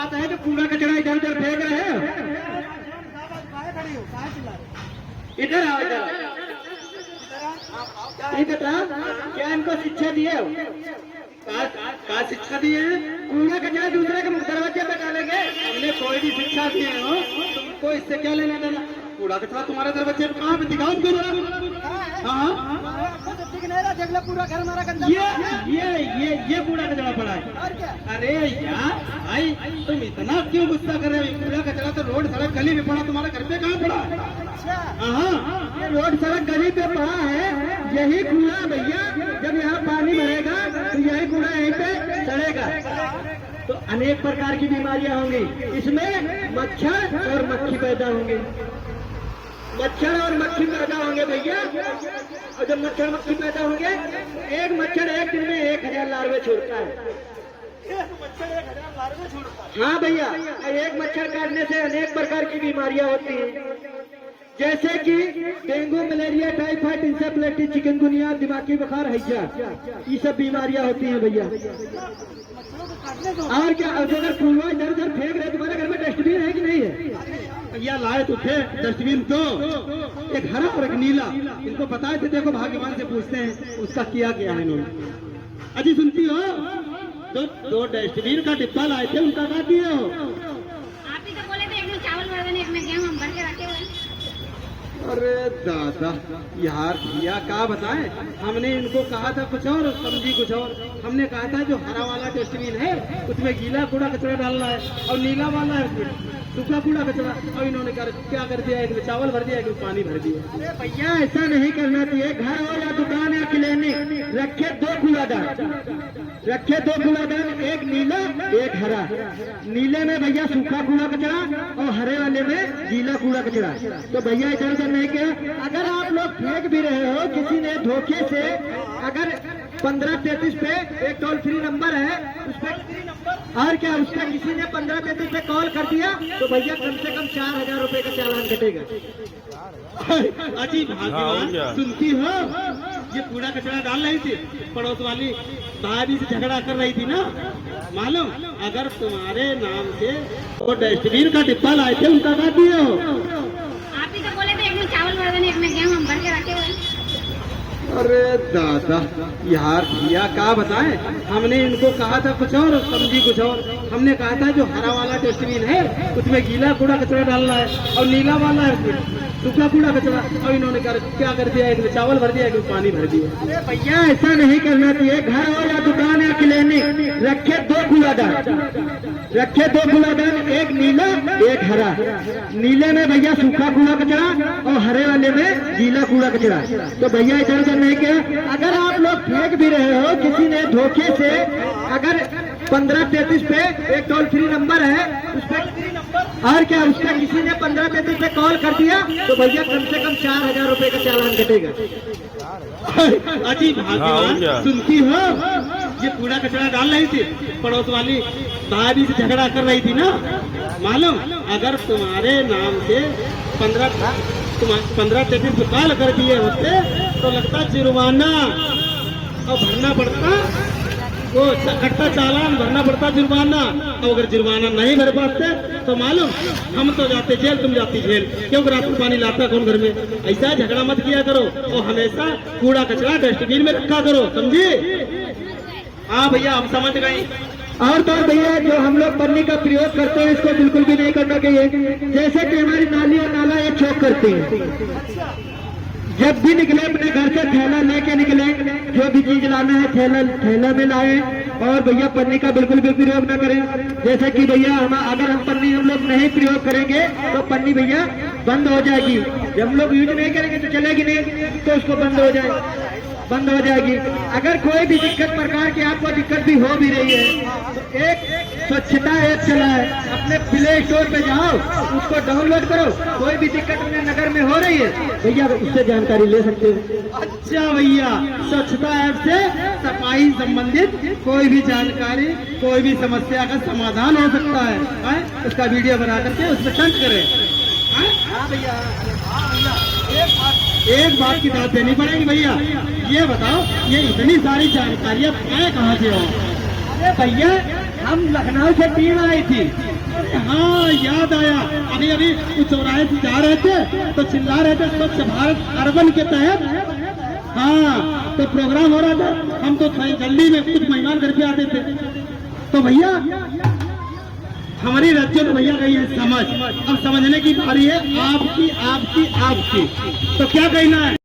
बात है जो कूड़ा कचरा इधर उधर फेंक रहे हो। इधर आओ, इधर ये बता, क्या इनको शिक्षा दिए हो? का शिक्षा दिए हैं? कूड़ा कचरा दूसरे के दरवाजे पे डालेंगे। हमने कोई भी शिक्षा दिए हो, तुमको इससे क्या लेना देना? कूड़ा कचरा तुम्हारे दरवाजे पे कहाँ पे दिखाओ करो। हाँ पूरा घर हमारा गंदा। ये कूड़ा कचरा पड़ा है। और क्या? अरे यार भाई, तुम इतना क्यों गुस्सा कर रहे हो? कूड़ा कचरा तो रोड सड़क गली में पड़ा, तुम्हारे घर पे कहाँ पड़ा है? हाँ, ये रोड सड़क गली पे पड़ा है, यही कूड़ा भैया जब यहाँ पानी भरेगा तो यही कूड़ा यहीं पे सड़ेगा, तो अनेक प्रकार की बीमारियां होंगी। इसमें मच्छर और मक्खी पैदा होंगे, मच्छर और मक्खी पैदा होंगे भैया। और जब मच्छर मक्खी पैदा होंगे, एक मच्छर एक दिन में 1000 लार्वे छोड़ता है। हाँ भैया, एक मच्छर काटने से अनेक प्रकार की बीमारियां होती हैं, जैसे कि dengue, malaria, typhoid, encephalitis, chikungunya, दिमागी बुखार, हैजा, ये सब बीमारियां होती हैं भैया। और क्या, अगर कूड़ा इधर उधर फेंक रहे, तुम्हारे घर में डस्टबिन है कि नहीं है? भैया लाए तो थे डस्टबिन, तो एक हरा और एक नीला, इनको बताए थे। देखो भाग्यवान से पूछते हैं उसका किया क्या है इन्होंने। अजी सुनती हो, दो डस्टबिन का डिब्बा लाए थे, उनका क्या किए हो? आप ही तो बोले थे एक में चावल भर देने, एक में गेहूं हम भर के रखे हुए। अरे दादा यार भैया क्या बताएं, हमने इनको कहा था कुछ और, समझी कुछ और। हमने कहा था जो हरा वाला डस्टबिन है उसमें गीला कूड़ा कचरा डालना है, और नीला वाला है उसमें सूखा कूड़ा कचरा। और इन्होंने क्या कर दिया, एक में चावल भर दिया, एक में पानी भर दिया। अरे भैया ऐसा नहीं करना चाहिए। घर हो या दुकान या क्लिनिक, रखे दो कूड़ादान, रखे दो कूड़ादान, एक नीला एक हरा। नीले में भैया सूखा कूड़ा कचरा और हरे वाले में गीला कूड़ा कचरा। तो भैया इधर उधर नहीं किया। अगर आप लोग फेंक भी रहे हो, किसी ने धोखे से, अगर 1533 पे एक टोल फ्री नंबर है उस पर, और क्या उसका किसी ने 1533 पे कॉल कर दिया तो भैया कम से कम 4000 रुपए का चालान कटेगा। अजी भाग्यवान, सुनती हो, ये कूड़ा कचरा डाल रही थी, पड़ोस वाली भाभी से झगड़ा कर रही थी ना, मालूम? अगर तुम्हारे नाम से वो डस्टबिन का डिब्बा लाए थे, उनका क्या दिए हो? आप ही तो बोले थे एक में चावल भर देने, एक में गेहूं हम भर के रखे हुए। अरे दादा यार भैया क्या बताएं, हमने इनको कहा था कुछ और, समझी कुछ और। हमने कहा था जो हरा वाला डस्टबिन है उसमें गीला कूड़ा कचरा डालना है, और नीला वाला है उसमें सूखा कूड़ा कचरा। और इन्होंने क्या कर दिया, एक में चावल भर दिया, एक में पानी भर दिया। अरे भैया ऐसा नहीं करना चाहिए। घर हो या दुकान या क्लिनिक, रखे दो कूड़ादान, रखे दो कूड़ादान, एक नीला एक हरा। नीले में भैया सूखा कूड़ा कचरा और हरे वाले में गीला कूड़ा कचरा। तो भैया इधर उधर नहीं किया। अगर आप लोग फेंक भी रहे हो, किसी ने धोखे से, अगर 1533 पे एक टोल फ्री नंबर है उस पर, और क्या उसका किसी ने 1533 पे कॉल कर दिया तो भैया कम से कम 4000 रुपए का चालान कटेगा। अजी भाग्यवान, सुनती हो, ये कूड़ा कचरा डाल रही थी, पड़ोस वाली भाभी से झगड़ा कर रही थी ना, मालूम? अगर तुम्हारे नाम से 1533 पे कॉल कर दिए होते तो लगता जुर्माना और भरना पड़ता, वो कट्टा चालान भरना पड़ता, जुर्माना। और अगर जुर्माना नहीं भर पाते तो मालूम, हम तो जाते जेल, तुम जाती जेल, क्योंकि राशन पानी लाता कौन घर में? ऐसा झगड़ा मत किया करो, और हमेशा कूड़ा कचरा डस्टबिन में रखा करो, समझे? हाँ भैया हम समझ गए। और तो भैया जो हम लोग पन्नी का प्रयोग करते हैं इसको बिल्कुल भी नहीं करना चाहिए। जैसे कि हमारी नाली और नाला ये चौक करती है, जब भी निकले अपने घर से थैला लेके निकले, जो भी चीज लाना है थैला में लाए, और भैया पन्नी का बिल्कुल भी प्रयोग न करें। जैसे कि भैया अगर हम पन्नी हम लोग नहीं प्रयोग करेंगे तो पन्नी भैया बंद हो जाएगी। जब हम लोग यूज नहीं करेंगे तो चलेगी नहीं, तो उसको बंद हो जाएगी। अगर कोई भी दिक्कत प्रकार की आपको दिक्कत भी हो भी रही है तो एक स्वच्छता ऐप चला है, अपने प्ले स्टोर पे जाओ, उसको डाउनलोड करो। कोई भी दिक्कत अपने नगर में हो रही है भैया उससे जानकारी ले सकते हो। अच्छा भैया, स्वच्छता ऐप से सफाई संबंधित कोई भी जानकारी, कोई भी समस्या का समाधान हो सकता है। उसका वीडियो बना करके उसमें सेंड करें। हाँ भैया, एक बात की दाद देनी पड़ेगी भैया। ये बताओ, ये इतनी सारी जानकारियाँ कहाँ से हो? अरे भैया हम लखनऊ से टीम आई थी, हाँ याद आया, अभी अभी वो चौराहे से जा रहे थे तो चिल्ला रहे थे स्वच्छ भारत अर्बन के तहत। हाँ तो प्रोग्राम हो रहा था, हम तो जल्दी में कुछ मेहमान घर पे आते थे। तो भैया हमारी रज्जो भैया गई है समझ, अब समझने की बारी है आपकी आपकी आपकी। तो क्या कहना है?